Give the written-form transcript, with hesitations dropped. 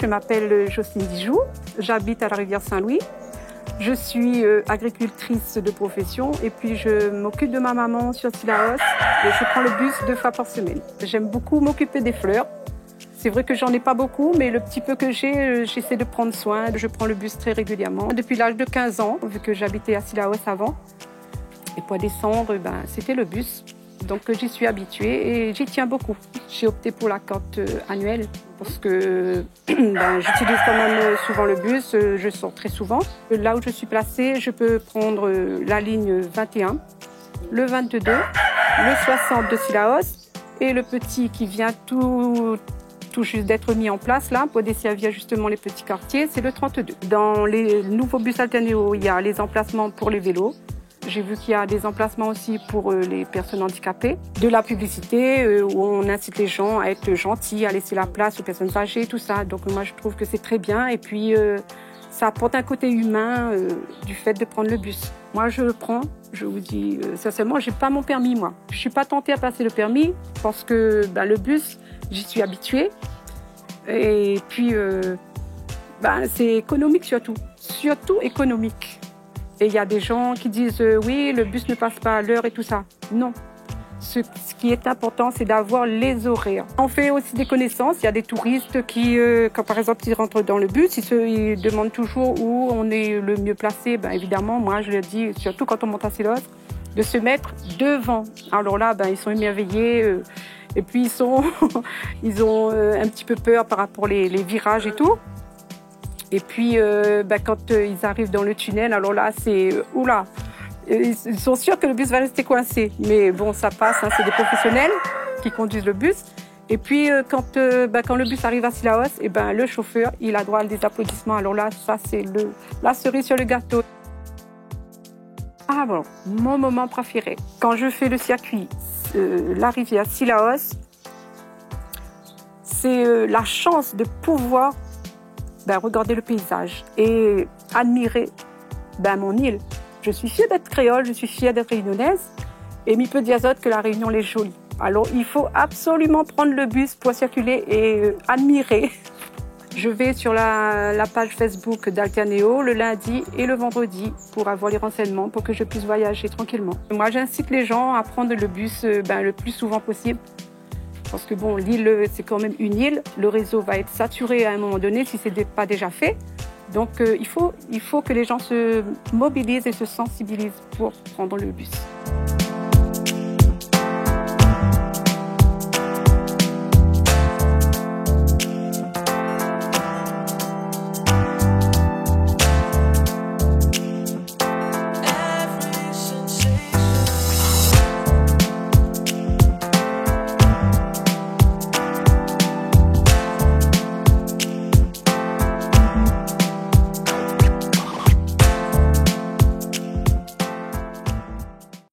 je m'appelle Jocelyne Dijoux, j'habite à la rivière Saint-Louis. Je suis agricultrice de profession et puis je m'occupe de ma maman sur Sillaos et je prends le bus 2 fois par semaine. J'aime beaucoup m'occuper des fleurs. C'est vrai que j'en ai pas beaucoup, mais le petit peu que j'ai, j'essaie de prendre soin. Je prends le bus très régulièrement. Depuis l'âge de 15 ans, vu que j'habitais à Sillaos avant. Et pour descendre, c'était le bus. Donc j'y suis habituée et j'y tiens beaucoup. J'ai opté pour la carte annuelle parce que j'utilise quand même souvent le bus, je sors très souvent. Là où je suis placée, je peux prendre la ligne 21, le 22, le 60 de Sillaos et le petit qui vient tout juste d'être mis en place là pour desservir justement les petits quartiers, c'est le 32. Dans les nouveaux bus Alternéo, il y a les emplacements pour les vélos. J'ai vu qu'il y a des emplacements aussi pour les personnes handicapées. De la publicité où on incite les gens à être gentils, à laisser la place aux personnes âgées, tout ça. Donc moi, je trouve que c'est très bien. Et puis, ça apporte un côté humain du fait de prendre le bus. Moi, je le prends. Je vous dis sincèrement, j'ai pas mon permis, moi. Je suis pas tentée à passer le permis parce que le bus, j'y suis habituée. Et puis, c'est économique surtout. Surtout économique. Et il y a des gens qui disent oui, le bus ne passe pas à l'heure et tout ça. Non. Ce qui est important, c'est d'avoir les horaires. On fait aussi des connaissances. Il y a des touristes qui, quand par exemple ils rentrent dans le bus, ils demandent toujours où on est le mieux placé. Évidemment, moi je leur dis, surtout quand on monte à Sillaos, de se mettre devant. Alors là, ils sont émerveillés. Et puis ils ont un petit peu peur par rapport aux virages et tout. Et puis, quand ils arrivent dans le tunnel, alors là, c'est oula. Ils sont sûrs que le bus va rester coincé. Mais bon, ça passe, hein, c'est des professionnels qui conduisent le bus. Et puis, quand le bus arrive à Sillaos, le chauffeur, il a droit à des applaudissements. Alors là, ça, c'est la cerise sur le gâteau. Ah bon, mon moment préféré. Quand je fais le circuit, la rivière Sillaos, c'est la chance de pouvoir regarder le paysage et admirer mon île. Je suis fière d'être créole, je suis fière d'être réunionnaise et il peut dire que la Réunion est jolie. Alors il faut absolument prendre le bus pour circuler et admirer. Je vais sur la page Facebook d'Alternéo le lundi et le vendredi pour avoir les renseignements pour que je puisse voyager tranquillement. Moi j'incite les gens à prendre le bus le plus souvent possible. Parce que bon, l'île, c'est quand même une île. Le réseau va être saturé à un moment donné si ce n'est pas déjà fait. Donc, il faut que les gens se mobilisent et se sensibilisent pour prendre le bus.